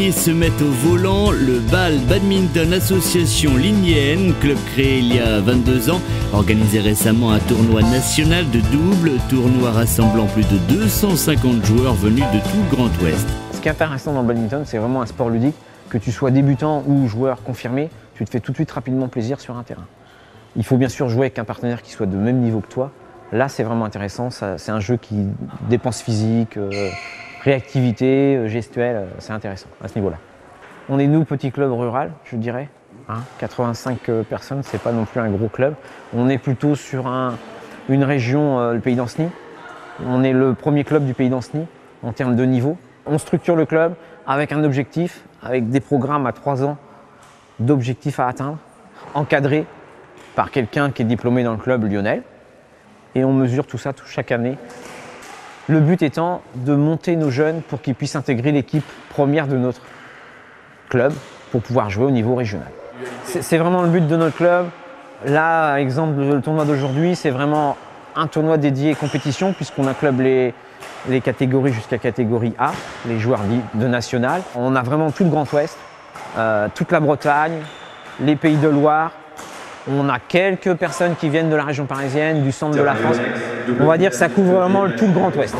salariés se mettent au volant. Le BAL Badminton Association Lignéenne, club créé il y a 22 ans, organisé récemment un tournoi national de double, tournoi rassemblant plus de 250 joueurs venus de tout le Grand Ouest. Ce qui est intéressant dans le badminton, c'est vraiment un sport ludique. Que tu sois débutant ou joueur confirmé, tu te fais tout de suite rapidement plaisir sur un terrain. Il faut bien sûr jouer avec un partenaire qui soit de même niveau que toi. Là, c'est vraiment intéressant. C'est un jeu qui dépense physique, réactivité, gestuelle. C'est intéressant à ce niveau-là. On est nous, petit club rural, je dirais. 85 personnes, c'est pas non plus un gros club. On est plutôt sur une région, le Pays d'Anceny. On est le premier club du Pays d'Anceny en termes de niveau. On structure le club avec un objectif, avec des programmes à 3 ans d'objectifs à atteindre, encadrés par quelqu'un qui est diplômé dans le club lyonnais. Et on mesure tout ça chaque année. Le but étant de monter nos jeunes pour qu'ils puissent intégrer l'équipe première de notre club pour pouvoir jouer au niveau régional. C'est vraiment le but de notre club. Là, exemple, le tournoi d'aujourd'hui, c'est vraiment un tournoi dédié compétition puisqu'on inclube les catégories jusqu'à catégorie A, les joueurs de national. On a vraiment tout le Grand Ouest, toute la Bretagne, les Pays de Loire. On a quelques personnes qui viennent de la région parisienne, du centre de la France. On va dire que ça couvre vraiment tout le Grand Ouest.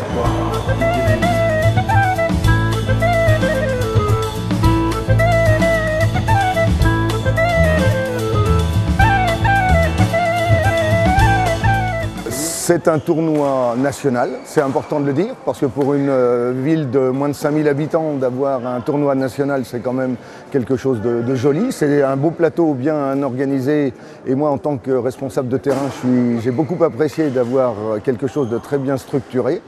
C'est un tournoi national, c'est important de le dire, parce que pour une ville de moins de 5000 habitants, d'avoir un tournoi national, c'est quand même quelque chose de joli. C'est un beau plateau bien organisé, et moi, en tant que responsable de terrain, j'ai beaucoup apprécié d'avoir quelque chose de très bien structuré.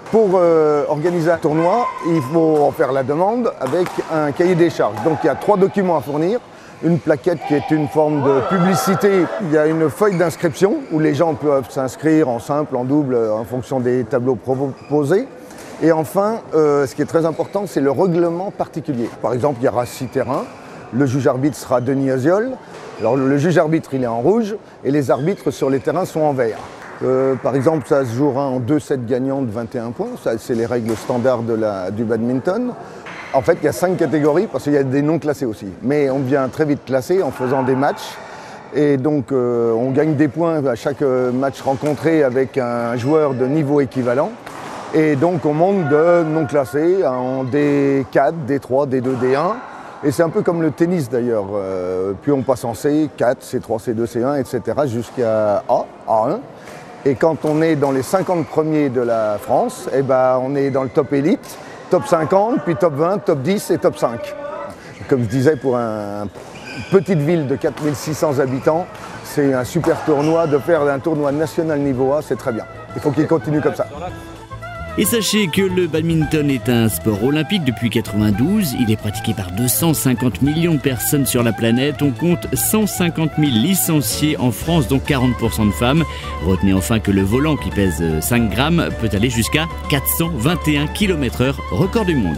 Pour organiser un tournoi, il faut en faire la demande avec un cahier des charges. Donc il y a 3 documents à fournir. Une plaquette qui est une forme de publicité. Il y a une feuille d'inscription où les gens peuvent s'inscrire en simple, en double, en fonction des tableaux proposés. Et enfin, ce qui est très important, c'est le règlement particulier. Par exemple, il y aura 6 terrains. Le juge-arbitre sera Denis Aziol. Alors, le juge-arbitre, il est en rouge et les arbitres sur les terrains sont en vert. Par exemple, ça se jouera en 2 sets gagnants de 21 points. Ça, c'est les règles standards du badminton. En fait, il y a 5 catégories parce qu'il y a des non classés aussi. Mais on devient très vite classé en faisant des matchs. Et donc, on gagne des points à chaque match rencontré avec un joueur de niveau équivalent. Et donc, on monte de non classés en D4, D3, D2, D1. Et c'est un peu comme le tennis d'ailleurs. Puis on passe en C, 4, C3, C2, C1, etc. jusqu'à A, A1. Et quand on est dans les 50 premiers de la France, eh ben, on est dans le top élite. Top 50, puis top 20, top 10 et top 5. Comme je disais, pour une petite ville de 4600 habitants, c'est un super tournoi. De faire un tournoi national niveau A, c'est très bien. Il faut qu'il continue comme ça. Et sachez que le badminton est un sport olympique depuis 1992. Il est pratiqué par 250 millions de personnes sur la planète. On compte 150 000 licenciés en France, dont 40% de femmes. Retenez enfin que le volant, qui pèse 5 grammes, peut aller jusqu'à 421 km/h, record du monde.